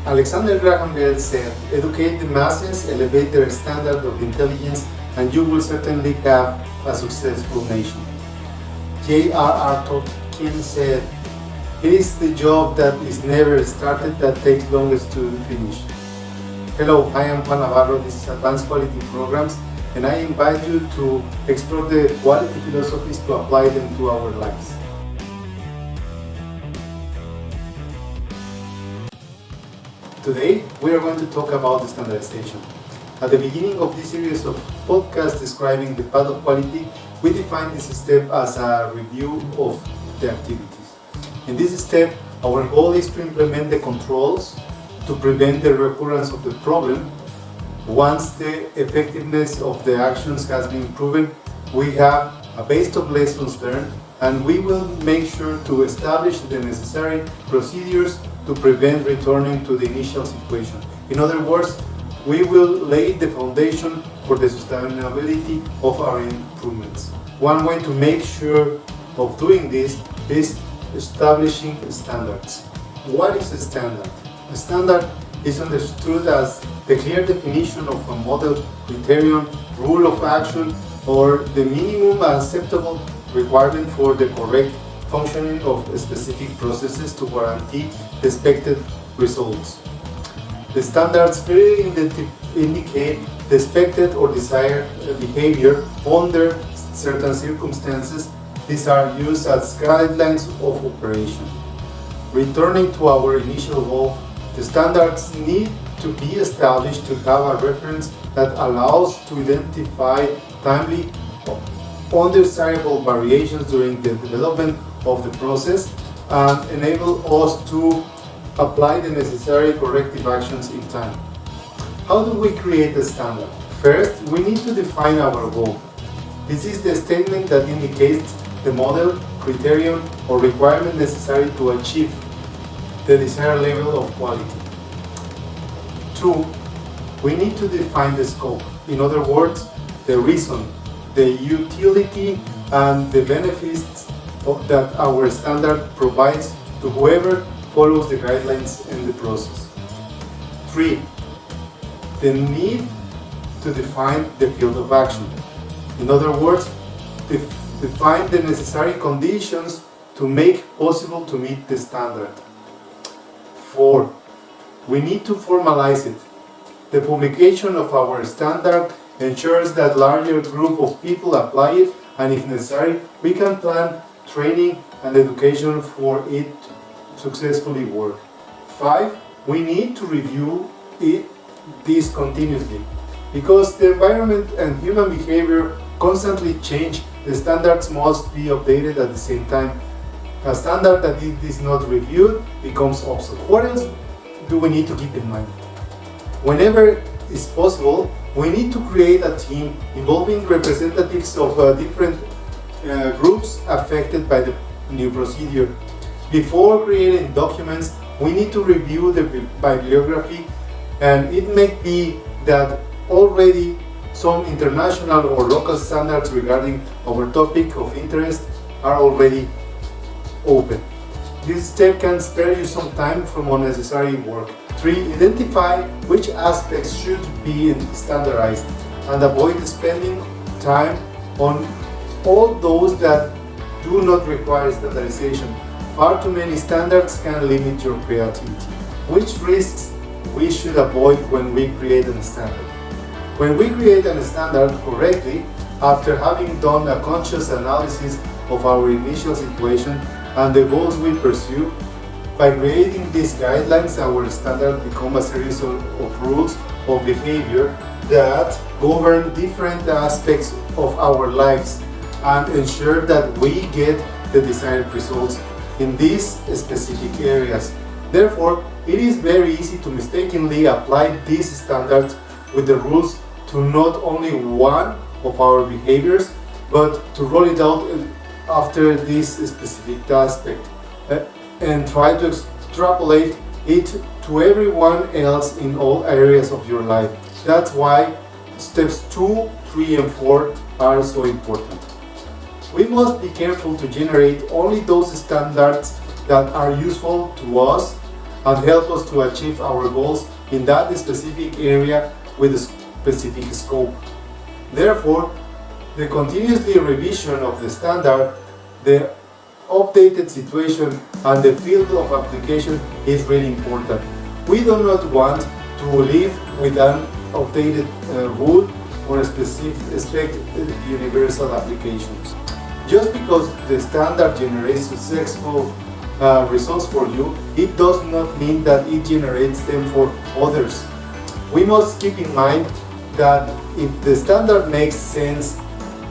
Alexander Graham Bell said, "Educate the masses, elevate their standard of intelligence, and you will certainly have a successful nation." J.R.R. Tolkien said, "It is the job that is never started that takes longest to finish." Hello, I am Juan Navarro. This is Advanced Quality Programs, and I invite you to explore the quality philosophies to apply them to our lives. Today, we are going to talk about standardization. At the beginning of this series of podcasts describing the path of quality, we define this step as a review of the activities. In this step, our goal is to implement the controls to prevent the recurrence of the problem. Once the effectiveness of the actions has been proven, we have a base of lessons learned, and we will make sure to establish the necessary procedures to prevent returning to the initial situation. In other words, we will lay the foundation for the sustainability of our improvements. One way to make sure of doing this is establishing standards. What is a standard? A standard is understood as the clear definition of a model, criterion, rule of action, or the minimum acceptable requirement for the correct functioning of specific processes to guarantee the expected results. The standards clearly indicate the expected or desired behavior under certain circumstances. These are used as guidelines of operation. Returning to our initial goal, the standards need to be established to have a reference that allows to identify timely undesirable variations during the development of the process and enable us to apply the necessary corrective actions in time. How do we create a standard? First, we need to define our goal. This is the statement that indicates the model, criterion, or requirement necessary to achieve the desired level of quality. 2. We need to define the scope. In other words, the reason, the utility, and the benefits that our standard provides to whoever follows the guidelines in the process. 3. The need to define the field of action. In other words, define the necessary conditions to make possible to meet the standard. 4. We need to formalize it. The publication of our standard ensures that larger group of people apply it, and if necessary, we can plan training and education for it to successfully work. 5. We need to review this continuously. Because the environment and human behavior constantly change, the standards must be updated at the same time. A standard that is not reviewed becomes obsolete. What else do we need to keep in mind? Whenever it's possible, we need to create a team involving representatives of different groups affected by the new procedure. Before creating documents, we need to review the bibliography, and it may be that already some international or local standards regarding our topic of interest are already open. This step can spare you some time from unnecessary work. 3. Identify which aspects should be standardized and avoid spending time on all those that do not require standardization. Far too many standards can limit your creativity. Which risks we should avoid when we create a standard? When we create a standard correctly, after having done a conscious analysis of our initial situation and the goals we pursue, by creating these guidelines, our standard becomes a series of rules of behavior that govern different aspects of our lives and ensure that we get the desired results in these specific areas. Therefore, it is very easy to mistakenly apply these standards with the rules to not only one of our behaviors, but to roll it out after this specific aspect and try to extrapolate it to everyone else in all areas of your life. That's why steps 2, 3, and 4 are so important. We must be careful to generate only those standards that are useful to us and help us to achieve our goals in that specific area with a specific scope. Therefore, the continuously revision of the standard, the updated situation, and the field of application is really important. We do not want to live with an outdated rule or expect universal applications. Just because the standard generates successful results for you, it does not mean that it generates them for others. We must keep in mind that if the standard makes sense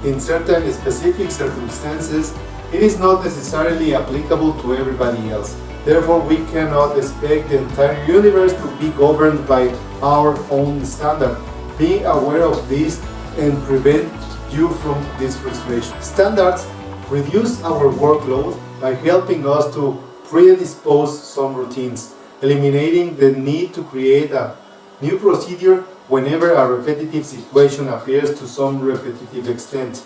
in certain specific circumstances, it is not necessarily applicable to everybody else. Therefore, we cannot expect the entire universe to be governed by our own standard. Be aware of this and prevent you from this frustration. Standards reduce our workload by helping us to predispose some routines, eliminating the need to create a new procedure whenever a repetitive situation appears to some repetitive extent.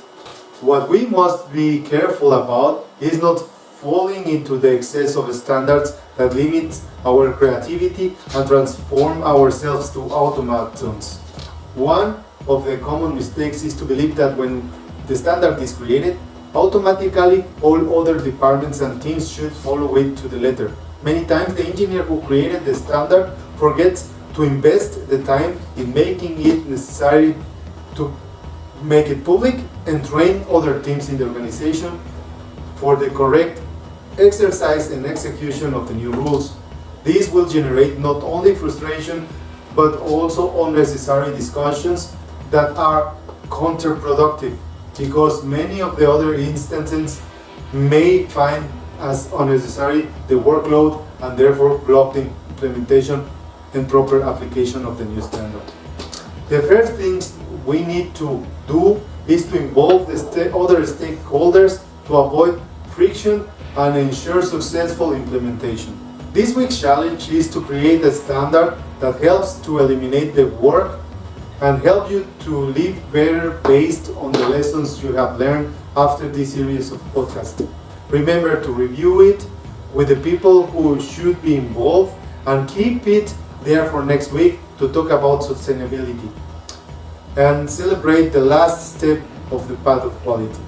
What we must be careful about is not falling into the excess of standards that limits our creativity and transform ourselves to automatons. One of the common mistakes is to believe that when the standard is created, automatically all other departments and teams should follow it to the letter. Many times the engineer who created the standard forgets to invest the time in making it necessary to make it public and train other teams in the organization for the correct exercise and execution of the new rules. This will generate not only frustration but also unnecessary discussions that are counterproductive, because many of the other instances may find as unnecessary the workload and therefore block the implementation and proper application of the new standard. The first things we need to do is to involve the other stakeholders to avoid friction and ensure successful implementation. This week's challenge is to create a standard that helps to eliminate the work and help you to live better based on the lessons you have learned after this series of podcasts. Remember to review it with the people who should be involved and keep it there for next week to talk about sustainability and celebrate the last step of the path of quality.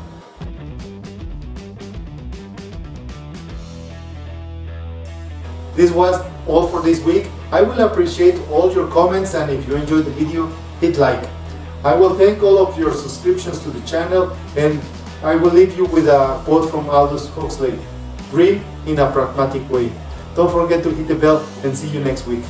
This was all for this week. I will appreciate all your comments, and if you enjoyed the video, hit like. I will thank all of your subscriptions to the channel, and I will leave you with a quote from Aldous Huxley: dream in a pragmatic way. Don't forget to hit the bell, and see you next week.